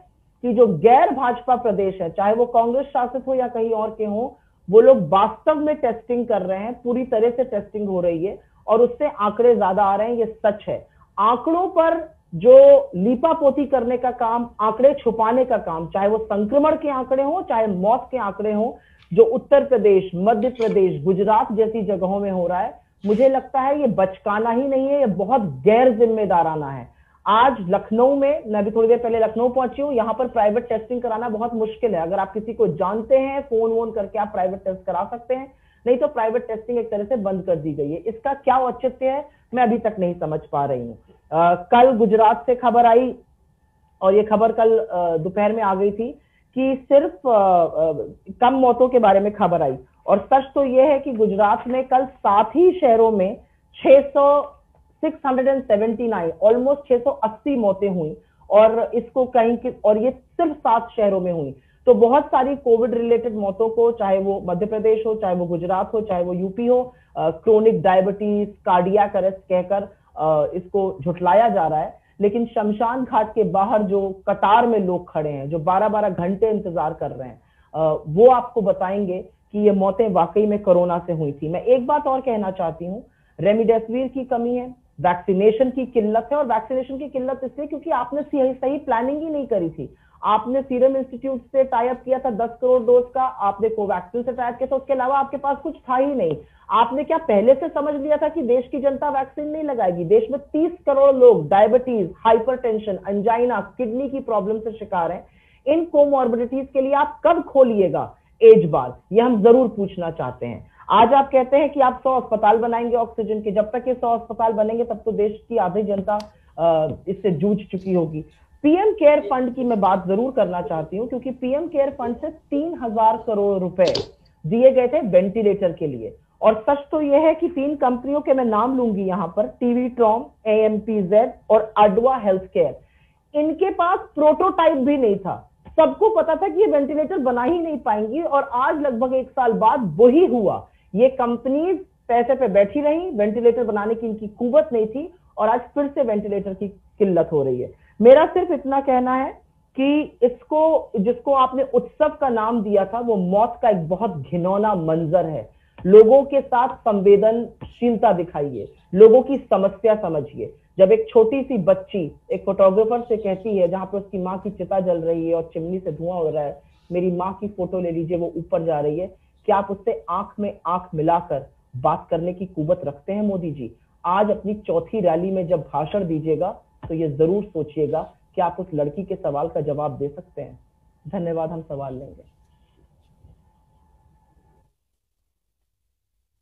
कि जो गैर भाजपा प्रदेश है, चाहे वो कांग्रेस शासित हो या कहीं और के हो, वो लोग वास्तव में टेस्टिंग कर रहे हैं, पूरी तरह से टेस्टिंग हो रही है, और उससे आंकड़े ज्यादा आ रहे हैं। ये सच है। आंकड़ों पर जो लीपापोती करने का काम, आंकड़े छुपाने का काम, चाहे वो संक्रमण के आंकड़े हो, चाहे मौत के आंकड़े हो, जो उत्तर प्रदेश, मध्य प्रदेश, गुजरात जैसी जगहों में हो रहा है, मुझे लगता है ये बचकाना ही नहीं है, ये बहुत गैर जिम्मेदाराना है। आज लखनऊ में, मैं भी थोड़ी देर पहले लखनऊ पहुंची हूं, यहाँ पर प्राइवेट टेस्टिंग कराना बहुत मुश्किल है। अगर आप किसी को जानते हैं, फोन वोन करके आप प्राइवेट टेस्ट करा सकते हैं, नहीं तो प्राइवेट टेस्टिंग एक तरह से बंद कर दी गई है। इसका क्या औचित्य है मैं अभी तक नहीं समझ पा रही हूँ। कल गुजरात से खबर आई, और ये खबर कल दोपहर में आ गई थी कि सिर्फ कम मौतों के बारे में खबर आई, और सच तो यह है कि गुजरात में कल 7 ही शहरों में 679 ऑलमोस्ट 680 मौतें हुई, और इसको कहीं और ये सिर्फ 7 शहरों में हुई। तो बहुत सारी कोविड रिलेटेड मौतों को, चाहे वो मध्य प्रदेश हो, चाहे वो गुजरात हो, चाहे वो यूपी हो, क्रोनिक डायबिटीज, कार्डियक अरेस्ट कहकर इसको झुठलाया जा रहा है। लेकिन शमशान घाट के बाहर जो कतार में लोग खड़े हैं, जो 12-12 घंटे इंतजार कर रहे हैं, वो आपको बताएंगे कि ये मौतें वाकई में कोरोना से हुई थी। मैं एक बात और कहना चाहती हूँ, रेमडेसिविर की कमी है, वैक्सीनेशन की किल्लत है, और वैक्सीनेशन की किल्लत इसलिए क्योंकि आपने सही प्लानिंग ही नहीं करी थी। आपने सीरम इंस्टीट्यूट से टाई अप किया था 10 करोड़ डोज का, आपने कोवैक्सीन से टाई अप किया था, उसके अलावा आपके पास कुछ था ही नहीं। आपने क्या पहले से समझ लिया था कि देश की जनता वैक्सीन नहीं लगाएगी? देश में 30 करोड़ लोग डायबिटीज, हाइपरटेंशन, अंजाइना, किडनी की प्रॉब्लम से शिकार हैं। इन कोमॉर्बिडिटीज के लिए आप कब खोलिएगा एज बार, ये हम जरूर पूछना चाहते हैं। आज आप कहते हैं कि आप 100 अस्पताल बनाएंगे ऑक्सीजन के, जब तक ये 100 अस्पताल बनेंगे तब तो देश की आधी जनता इससे जूझ चुकी होगी। पीएम केयर फंड की मैं बात जरूर करना चाहती हूं, क्योंकि पीएम केयर फंड से 3000 करोड़ रुपए दिए गए थे वेंटिलेटर के लिए। और सच तो यह है कि 3 कंपनियों के मैं नाम लूंगी यहां पर, टीवी ट्रॉम, AMPZ और अडवा हेल्थ केयर, इनके पास प्रोटोटाइप भी नहीं था। सबको पता था कि ये वेंटिलेटर बना ही नहीं पाएंगी, और आज लगभग 1 साल बाद वही हुआ। ये कंपनीज पैसे पे बैठी रही, वेंटिलेटर बनाने की इनकी कुवत नहीं थी, और आज फिर से वेंटिलेटर की किल्लत हो रही है। मेरा सिर्फ इतना कहना है कि इसको, जिसको आपने उत्सव का नाम दिया था, वो मौत का एक बहुत घिनौना मंजर है। लोगों के साथ संवेदनशीलता दिखाइए, लोगों की समस्या समझिए। जब एक छोटी सी बच्ची एक फोटोग्राफर से कहती है, जहां पर उसकी माँ की चिता जल रही है और चिमनी से धुआं उड़ रहा है, मेरी माँ की फोटो ले लीजिए, वो ऊपर जा रही है, क्या आप उससे आंख में आंख मिलाकर बात करने की कुवत रखते हैं? मोदी जी, आज अपनी चौथी रैली में जब भाषण दीजिएगा तो ये जरूर सोचिएगा कि आप उस लड़की के सवाल का जवाब दे सकते हैं। धन्यवाद, हम सवाल लेंगे।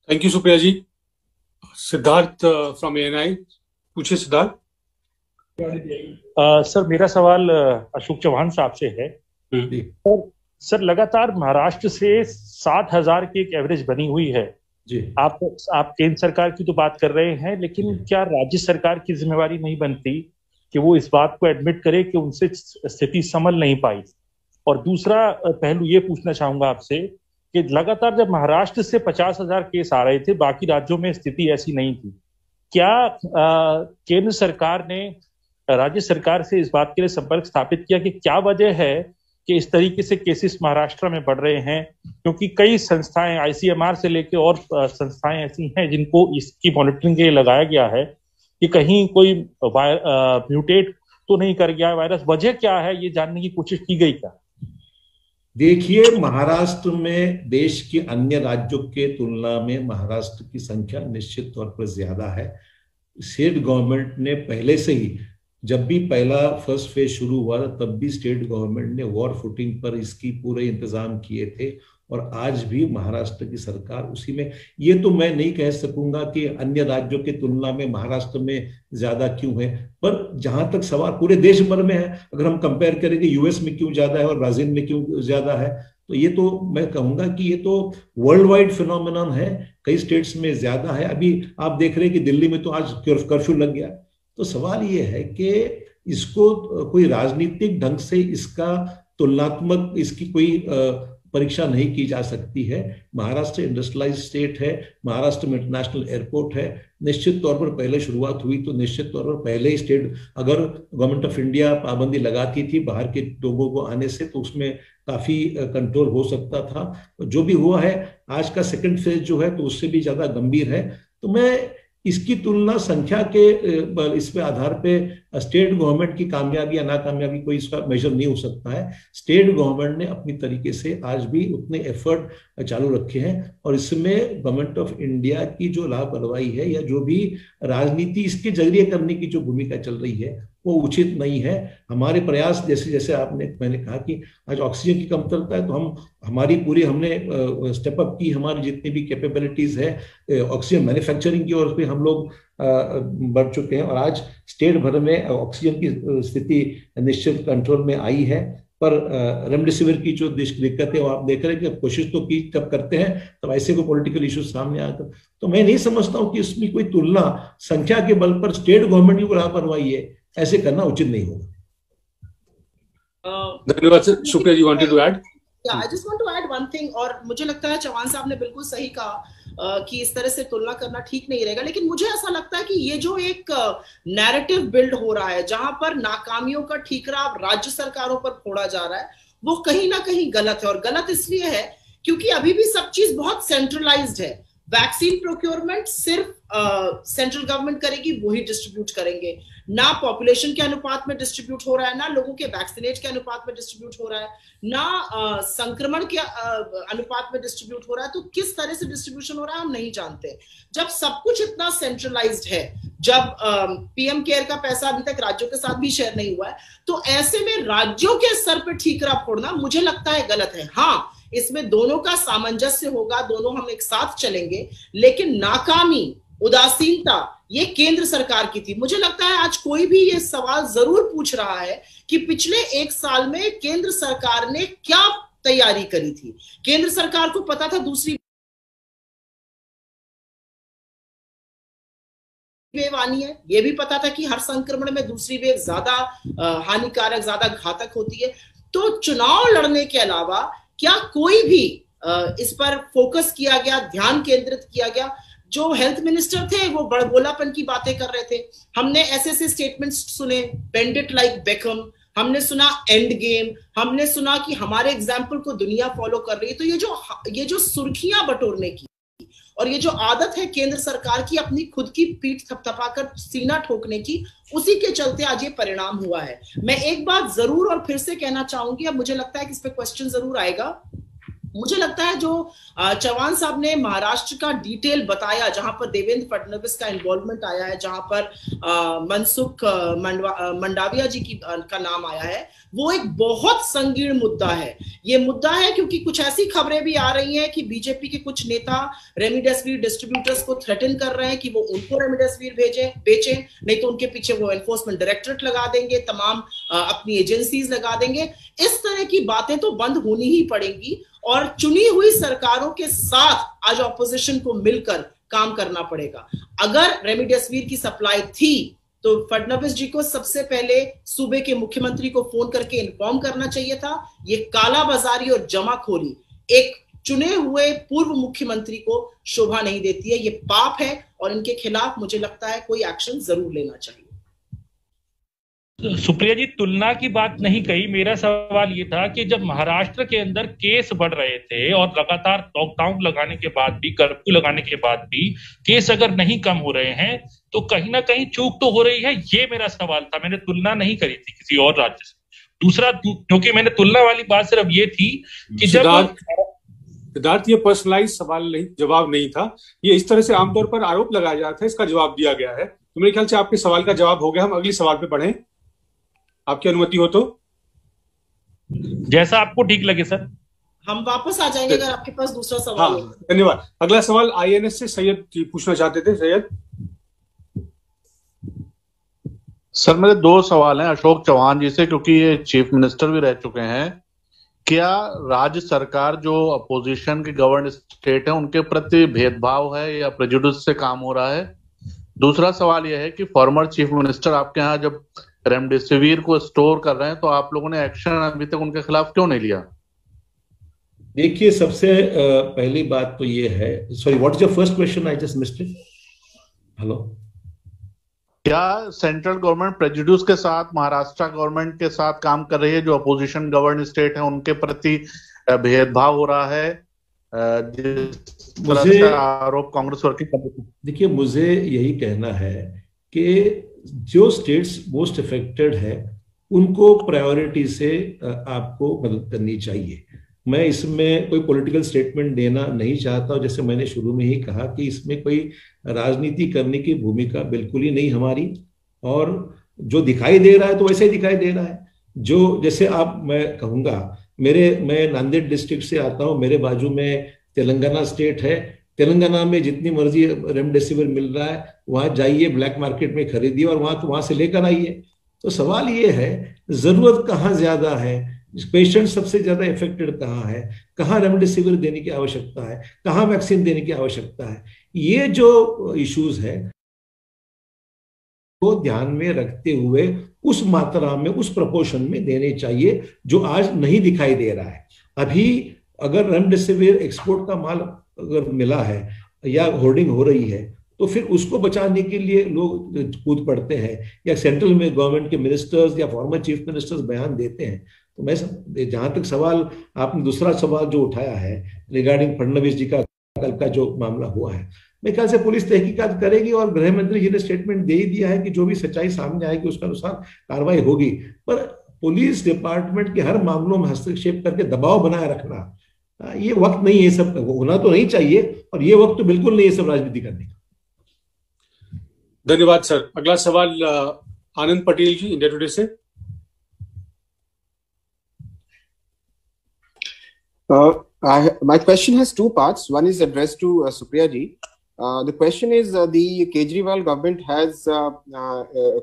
Thank you Supriya ji. Siddharth from ANI, पूछिए सिद्धार्थ। सर, मेरा सवाल अशोक चौहान साहब से है। सर, लगातार महाराष्ट्र से 7,000 की एक एवरेज बनी हुई है जी। आप केंद्र सरकार की तो बात कर रहे हैं, लेकिन क्या राज्य सरकार की जिम्मेवारी नहीं बनती कि वो इस बात को एडमिट करे कि उनसे स्थिति संभल नहीं पाई? और दूसरा पहलू ये पूछना चाहूंगा आपसे कि लगातार जब महाराष्ट्र से 50,000 केस आ रहे थे, बाकी राज्यों में स्थिति ऐसी नहीं थी। क्या केंद्र सरकार ने राज्य सरकार से इस बात के लिए संपर्क स्थापित किया कि क्या वजह है कि इस तरीके से केसेस महाराष्ट्र में बढ़ रहे हैं? क्योंकि कई संस्थाएं, ICMR से लेकर और संस्थाएं ऐसी हैं जिनको इसकी मॉनिटरिंग के लिए लगाया गया है कि कहीं कोई म्यूटेट तो नहीं कर गया वायरस। वजह क्या है, ये जानने की कोशिश की गई क्या? देखिए, महाराष्ट्र में देश के अन्य राज्यों के तुलना में महाराष्ट्र की संख्या निश्चित तौर पर ज्यादा है। स्टेट गवर्नमेंट ने पहले से ही, जब भी पहला फर्स्ट फेज शुरू हुआ तब भी स्टेट गवर्नमेंट ने वॉर फुटिंग पर इसकी पूरे इंतजाम किए थे, और आज भी महाराष्ट्र की सरकार उसी में। ये तो मैं नहीं कह सकूंगा कि अन्य राज्यों की तुलना में महाराष्ट्र में ज्यादा क्यों है, पर जहां तक सवाल पूरे देश भर में है, अगर हम कंपेयर करेंगे US में क्यों ज्यादा है और ब्राजील में क्यों ज्यादा है, तो ये तो मैं कहूंगा कि ये तो वर्ल्ड वाइड फिनोमिनन है। कई स्टेट्स में ज्यादा है। अभी आप देख रहे हैं कि दिल्ली में तो आज कर्फ्यू लग गया। तो सवाल ये है कि इसको कोई राजनीतिक ढंग से इसका तुलनात्मक, इसकी कोई परीक्षा नहीं की जा सकती है। महाराष्ट्र इंडस्ट्रियलाइज स्टेट है, महाराष्ट्र में इंटरनेशनल एयरपोर्ट है। निश्चित तौर पर पहले शुरुआत हुई तो निश्चित तौर पर पहले ही स्टेट, अगर गवर्नमेंट ऑफ इंडिया पाबंदी लगाती थी बाहर के लोगों को आने से, तो उसमें काफी कंट्रोल हो सकता था। जो भी हुआ है, आज का सेकंड फेज जो है तो उससे भी ज्यादा गंभीर है। तो मैं इसकी तुलना संख्या के इस पे आधार पे स्टेट गवर्नमेंट की कामयाबी या नाकामयाबी कोई इसका मेजर नहीं हो सकता है। स्टेट गवर्नमेंट ने अपनी तरीके से आज भी उतने एफर्ट चालू रखे हैं, और इसमें गवर्नमेंट ऑफ इंडिया की जो लापरवाही है या जो भी राजनीति इसके जरिए करने की जो भूमिका चल रही है वो उचित नहीं है। हमारे प्रयास जैसे जैसे मैंने कहा कि आज ऑक्सीजन की कमतरता है, तो हमने स्टेप अप की, हमारी जितनी भी कैपेबिलिटीज है ऑक्सीजन मैन्युफैक्चरिंग की ओर पे हम लोग बढ़ चुके हैं, और आज स्टेट भर में ऑक्सीजन की स्थिति निश्चित कंट्रोल में आई है। पर रेमडेसिविर की जो दिक्कत है वो आप देख रहे हैं कि कोशिश तो की जब करते हैं तब ऐसे कोई पॉलिटिकल इश्यूज सामने आकर, तो मैं नहीं समझता हूं कि इसमें कोई तुलना संख्या के बल पर स्टेट गवर्नमेंट की लापरवाही है, ऐसे करना उचित नहीं होगा। धन्यवाद सर। शुक्रिया जी, wanted to add? I just want to add one thing, और मुझे लगता है चौहान साहब ने बिल्कुल सही कहा कि इस तरह से तुलना करना ठीक नहीं रहेगा, लेकिन मुझे ऐसा लगता है कि ये जो एक नैरेटिव बिल्ड हो रहा है जहां पर नाकामियों का ठीकरा राज्य सरकारों पर फोड़ा जा रहा है, वो कहीं ना कहीं गलत है। और गलत इसलिए है क्योंकि अभी भी सब चीज बहुत सेंट्रलाइज्ड है। वैक्सीन प्रोक्योरमेंट सिर्फ सेंट्रल गवर्नमेंट करेगी, वही डिस्ट्रीब्यूट करेंगे, ना पॉपुलेशन के अनुपात में डिस्ट्रीब्यूट हो रहा है, ना लोगों के वैक्सीनेट के अनुपात में डिस्ट्रीब्यूट हो रहा है, ना संक्रमण के अनुपात में डिस्ट्रीब्यूट हो रहा है। तो किस तरह से डिस्ट्रीब्यूशन हो रहा है हम नहीं जानते। जब सब कुछ इतना सेंट्रलाइज्ड है, जब पीएम केयर का पैसा अभी तक राज्यों के साथ भी शेयर नहीं हुआ है, तो ऐसे में राज्यों के स्तर पर ठीकरा फोड़ना मुझे लगता है गलत है। हाँ, इसमें दोनों का सामंजस्य होगा, दोनों हम एक साथ चलेंगे, लेकिन नाकामी, उदासीनता ये केंद्र सरकार की थी। मुझे लगता है आज कोई भी ये सवाल जरूर पूछ रहा है कि पिछले एक साल में केंद्र सरकार ने क्या तैयारी करी थी। केंद्र सरकार को पता था दूसरी वेव आनी है, ये भी पता था कि हर संक्रमण में दूसरी वेव ज्यादा हानिकारक, ज्यादा घातक होती है। तो चुनाव लड़ने के अलावा क्या कोई भी इस पर फोकस किया गया, ध्यान केंद्रित किया गया? जो हेल्थ मिनिस्टर थे वो बड़बोलापन की बातें कर रहे थे। हमने ऐसे स्टेटमेंट्स सुने, बेंड इट लाइक बेकम, हमने सुना एंड गेम, हमने सुना कि हमारे एग्जाम्पल को दुनिया फॉलो कर रही है। तो ये जो सुर्खियां बटोरने की और ये जो आदत है केंद्र सरकार की अपनी खुद की पीठ थपथपाकर सीना ठोकने की, उसी के चलते आज ये परिणाम हुआ है। मैं एक बात जरूर और फिर से कहना चाहूंगी, अब मुझे लगता है कि इस पे क्वेश्चन जरूर आएगा। मुझे लगता है जो चौहान साहब ने महाराष्ट्र का डिटेल बताया, जहां पर देवेंद्र फडणवीस का इन्वॉल्वमेंट आया है, जहां पर मनसुख मंडाविया जी का नाम आया है, वो एक बहुत संगीन मुद्दा है। ये मुद्दा है क्योंकि कुछ ऐसी खबरें भी आ रही हैं कि बीजेपी के कुछ नेता रेमडेसिविर डिस्ट्रीब्यूटर्स को थ्रेटन कर रहे हैं कि वो उनको रेमडेसिविर बेचें, नहीं तो उनके पीछे वो एनफोर्समेंट डायरेक्टरेट लगा देंगे, तमाम अपनी एजेंसीज लगा देंगे। इस तरह की बातें तो बंद होनी ही पड़ेंगी और चुनी हुई सरकारों के साथ आज ऑपोजिशन को मिलकर काम करना पड़ेगा। अगर रेमडेसिविर की सप्लाई थी तो फडणवीस जी को सबसे पहले सूबे के मुख्यमंत्री को फोन करके इन्फॉर्म करना चाहिए था। ये कालाबाजारी और जमाखोरी एक चुने हुए पूर्व मुख्यमंत्री को शोभा नहीं देती है, ये पाप है और इनके खिलाफ मुझे लगता है कोई एक्शन जरूर लेना चाहिए। सुप्रिया जी, तुलना की बात नहीं कही। मेरा सवाल ये था कि जब महाराष्ट्र के अंदर केस बढ़ रहे थे और लगातार लॉकडाउन लगाने के बाद भी, कर्फ्यू लगाने के बाद भी केस अगर नहीं कम हो रहे हैं तो कहीं ना कहीं चूक तो हो रही है, ये मेरा सवाल था। मैंने तुलना नहीं करी थी किसी और राज्य से। दूसरा, क्योंकि मैंने तुलना वाली बात सिर्फ ये थी कि सिद्धार्थ, ये पर्सनलाइज सवाल नहीं, जवाब नहीं था। ये इस तरह से आमतौर पर आरोप लगाया जाता है, इसका जवाब दिया गया है। तो मेरे ख्याल से आपके सवाल का जवाब हो गया। हम अगले सवाल पे बढ़ें, आपकी अनुमति हो तो। जैसा आपको ठीक लगे सर। हम वापस आ जाएंगे अगर आपके पास दूसरा सवाल हो। धन्यवाद। अगला सवाल आईएनएस से सैयद जी पूछना चाहते थे। सैयद सर, मेरे दो सवाल हैं अशोक चौहान जी से, क्योंकि ये चीफ मिनिस्टर भी रह चुके हैं। क्या राज्य सरकार जो अपोजिशन के गवर्न स्टेट है उनके प्रति भेदभाव है या प्रेजुडिस से काम हो रहा है? दूसरा सवाल यह है कि फॉर्मर चीफ मिनिस्टर आपके यहाँ जब रेमडेसिविर को स्टोर कर रहे हैं तो आप लोगों ने एक्शन अभी तक उनके खिलाफ क्यों नहीं लिया? देखिए, सबसे पहली बात तो ये है, sorry, what is your first question? I just missed it. Hello, क्या सेंट्रल गवर्नमेंट प्रेजुडिस के साथ महाराष्ट्र गवर्नमेंट के साथ काम कर रही है, जो अपोजिशन गवर्न स्टेट है उनके प्रति भेदभाव हो रहा है? मुझे आरोप कांग्रेस वर्किंग कमेटी। देखिए, मुझे यही कहना है कि जो स्टेट्स मोस्ट इफेक्टेड है उनको प्रायोरिटी से आपको मदद करनी चाहिए। मैं इसमें कोई पॉलिटिकल स्टेटमेंट देना नहीं चाहता हूं, जैसे मैंने शुरू में ही कहा कि इसमें कोई राजनीति करने की भूमिका बिल्कुल ही नहीं हमारी, और जो दिखाई दे रहा है तो वैसे ही दिखाई दे रहा है। जो जैसे मैं कहूंगा, मैं नांदेड़ डिस्ट्रिक्ट से आता हूं, मेरे बाजू में तेलंगाना स्टेट है। तेलंगाना में जितनी मर्जी रेमडेसिविर मिल रहा है, वहां जाइए, ब्लैक मार्केट में खरीदिए और वहां से लेकर आइए। तो सवाल ये है, जरूरत कहाँ ज्यादा है, पेशेंट सबसे ज्यादा इफेक्टेड कहाँ है, कहाँ रेमडेसिविर देने की आवश्यकता है, कहाँ वैक्सीन देने की आवश्यकता है, ये जो इश्यूज है को ध्यान में रखते हुए उस मात्रा में, उस प्रोपोर्शन में देने चाहिए जो आज नहीं दिखाई दे रहा है। अभी अगर रेमडेसिविर एक्सपोर्ट का माल अगर मिला है या होर्डिंग हो रही है, तो फिर उसको बचाने के लिए लोग कूद पड़ते हैं, या सेंट्रल में गवर्नमेंट के मिनिस्टर्स या फॉर्मर चीफ मिनिस्टर्स बयान देते हैं। तो मैं जहां तक सवाल, आपने दूसरा सवाल जो उठाया है रिगार्डिंग फडणवीस जी का कल का जो मामला हुआ है, मेरे ख्याल से पुलिस तहकीकात करेगी और गृह मंत्री जी ने स्टेटमेंट दे ही दिया है कि जो भी सच्चाई सामने आएगी उसके अनुसार कार्रवाई होगी। पर पुलिस डिपार्टमेंट के हर मामलों में हस्तक्षेप करके दबाव बनाए रखना, ये वक्त नहीं है, सब होना तो नहीं चाहिए, और ये वक्त तो बिल्कुल नहीं है सब राजनीति करने का। धन्यवाद सर। अगला सवाल आनंद पटेल जी, इंडिया टुडे से। My question has two parts. One is addressed to Supriya ji. The question is, the Kejriwal government has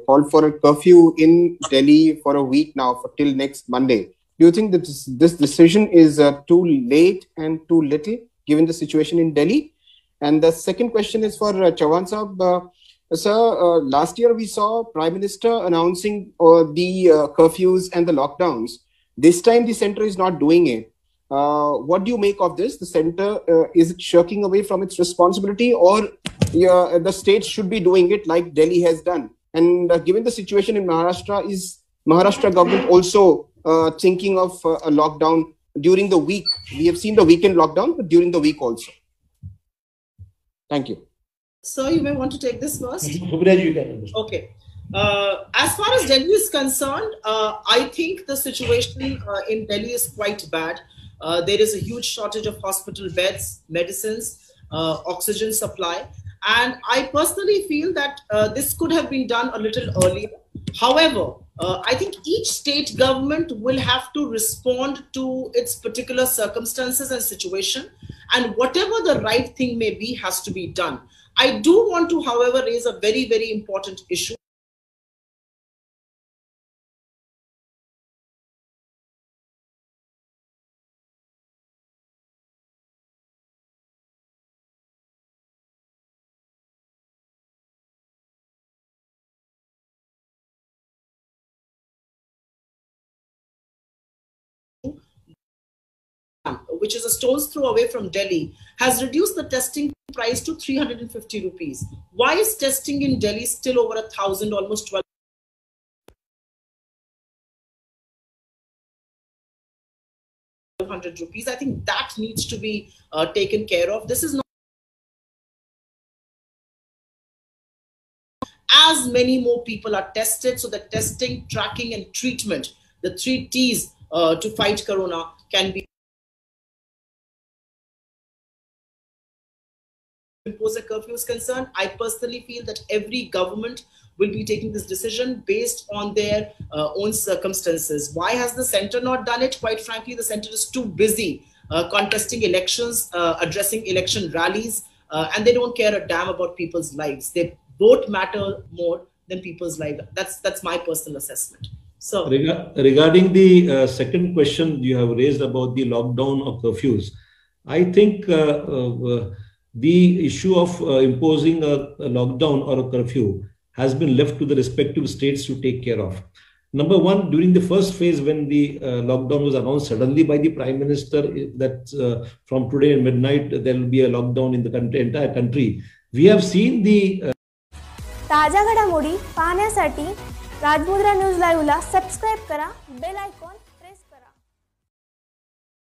called for a curfew in Delhi for a week now, till next Monday. Do you think that this decision is too late and too little given the situation in Delhi? And the second question is for Chauhan Saab. Sir, last year we saw Prime Minister announcing the curfews and the lockdowns. This time the center is not doing it. What do you make of this? The center, is it shirking away from its responsibility, or the state should be doing it like Delhi has done? And given the situation in Maharashtra, is Maharashtra government also thinking of a lockdown during the week? We have seen the weekend lockdown, but during the week also. Thank you. Sir, you may want to take this first. Okay. As far as Delhi is concerned, I think the situation in Delhi is quite bad. There is a huge shortage of hospital beds, medicines, oxygen supply. And I personally feel that this could have been done a little earlier. However, I think each state government will have to respond to its particular circumstances and situation, and whatever the right thing may be has to be done. I do want to, however, raise a very, very important issue. Which is a stone's throw away from Delhi, has reduced the testing price to 350 rupees. Why is testing in Delhi still over 1,000, almost 1,200 rupees? I think that needs to be taken care of. This is not as many more people are tested, so that testing, tracking, and treatment, the 3 T's to fight corona, can be impose a curfew is concerned. I personally feel that every government will be taking this decision based on their own circumstances. Why has the center not done it? Quite frankly, the center is too busy contesting elections, addressing election rallies, and they don't care a damn about people's lives. They vote matter more than people's lives. That's my personal assessment. So, regarding the second question you have raised about the lockdown or curfews, I think the issue of imposing a lockdown or a curfew has been left to the respective states to take care of. Number one, during the first phase, when the lockdown was announced suddenly by the Prime Minister that from today at midnight there will be a lockdown in the entire country, we have seen the ताजा घडामोडी पाहण्यासाठी राजमुद्रा news लाईव्हला subscribe करा, bell icon